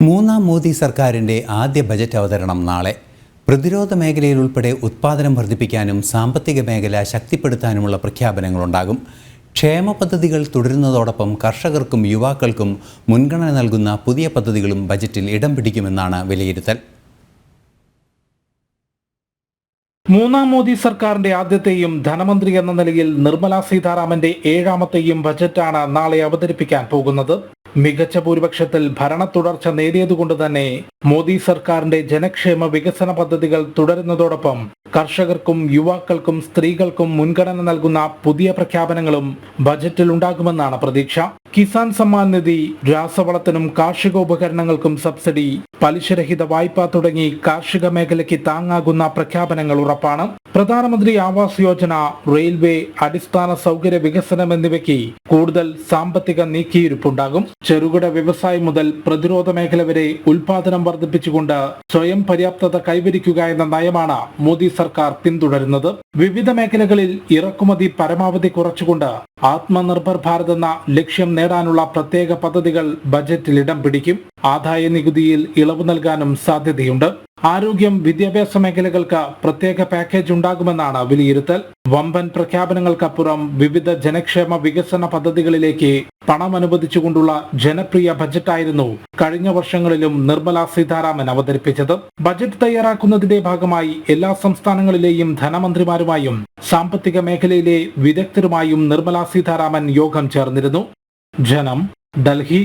മൂന്നാം മോദി സർക്കാരിൻ്റെ ആദ്യ ബജറ്റ് അവതരണം നാളെ. പ്രതിരോധ മേഖലയിൽ ഉൾപ്പെടെ ഉത്പാദനം വർദ്ധിപ്പിക്കാനും സാമ്പത്തിക മേഖല ശക്തിപ്പെടുത്താനുമുള്ള പ്രഖ്യാപനങ്ങളുണ്ടാകും. ക്ഷേമ പദ്ധതികൾ തുടരുന്നതോടൊപ്പം കർഷകർക്കും യുവാക്കൾക്കും മുൻഗണന നൽകുന്ന പുതിയ പദ്ധതികളും ബജറ്റിൽ ഇടം പിടിക്കുമെന്നാണ് വിലയിരുത്തൽ. മൂന്നാം മോദി സർക്കാരിന്റെ ആദ്യത്തെയും ധനമന്ത്രി എന്ന നിലയിൽ നിർമ്മല സീതാരാമന്റെ ഏഴാമത്തെയും ബജറ്റാണ് നാളെ അവതരിപ്പിക്കാൻ പോകുന്നത്. മികച്ച ഭൂരിപക്ഷത്തിൽ ഭരണ തുടർച്ച നേടിയതുകൊണ്ട് തന്നെ മോദി സർക്കാരിന്റെ ജനക്ഷേമ വികസന പദ്ധതികൾ തുടരുന്നതോടൊപ്പം കർഷകർക്കും യുവാക്കൾക്കും സ്ത്രീകൾക്കും മുൻഗണന നൽകുന്ന പുതിയ പ്രഖ്യാപനങ്ങളും ബജറ്റിൽ ഉണ്ടാകുമെന്നാണ് പ്രതീക്ഷ. കിസാൻ സമ്മാൻ നിധി, രാസവളത്തിനും കാർഷികോപകരണങ്ങൾക്കും സബ്സിഡി, പലിശരഹിത വായ്പ തുടങ്ങി കാർഷിക മേഖലയ്ക്ക് താങ്ങാകുന്ന പ്രഖ്യാപനങ്ങൾ ഉറപ്പാണ്. പ്രധാനമന്ത്രി ആവാസ് യോജന, റെയിൽവേ, അടിസ്ഥാന സൗകര്യ വികസനം എന്നിവയ്ക്ക് കൂടുതൽ സാമ്പത്തിക നീക്കിയിരുപ്പുണ്ടാകും. ചെറുകിട വ്യവസായം മുതൽ പ്രതിരോധ മേഖല വരെ ഉൽപാദനം വർദ്ധിപ്പിച്ചുകൊണ്ട് സ്വയം പര്യാപ്തത കൈവരിക്കുക എന്ന നയമാണ് മോദി സർക്കാർ പിന്തുടരുന്നത്. വിവിധ മേഖലകളിൽ ഇറക്കുമതി പരമാവധി കുറച്ചുകൊണ്ട് ആത്മനിർഭർ ഭാരത് എന്ന ലക്ഷ്യം നേടാനുള്ള പ്രത്യേക പദ്ധതികൾ ബജറ്റിൽ ഇടം പിടിക്കും. ആദായ നികുതിയിൽ ഇളവ് നൽകാനും സാധ്യതയുണ്ട്. ആരോഗ്യം, വിദ്യാഭ്യാസ മേഖലകൾക്ക് പ്രത്യേക പാക്കേജ് ഉണ്ടാകുമെന്നാണ് വിലയിരുത്തൽ. വമ്പൻ പ്രഖ്യാപനങ്ങൾക്കപ്പുറം വിവിധ ജനക്ഷേമ വികസന പദ്ധതികളിലേക്ക് പണം അനുവദിച്ചുകൊണ്ടുള്ള ജനപ്രിയ ബജറ്റായിരുന്നു കഴിഞ്ഞ വർഷങ്ങളിലും നിർമ്മല സീതാരാമൻ അവതരിപ്പിച്ചത്. ബജറ്റ് തയ്യാറാക്കുന്നതിന്റെ ഭാഗമായി എല്ലാ സംസ്ഥാനങ്ങളിലെയും ധനമന്ത്രിമാരുമായും സാമ്പത്തിക മേഖലയിലെ വിദഗ്ധരുമായും നിർമ്മല സീതാരാമൻ യോഗം ചേർന്നിരുന്നു. ജനം, ഡൽഹി.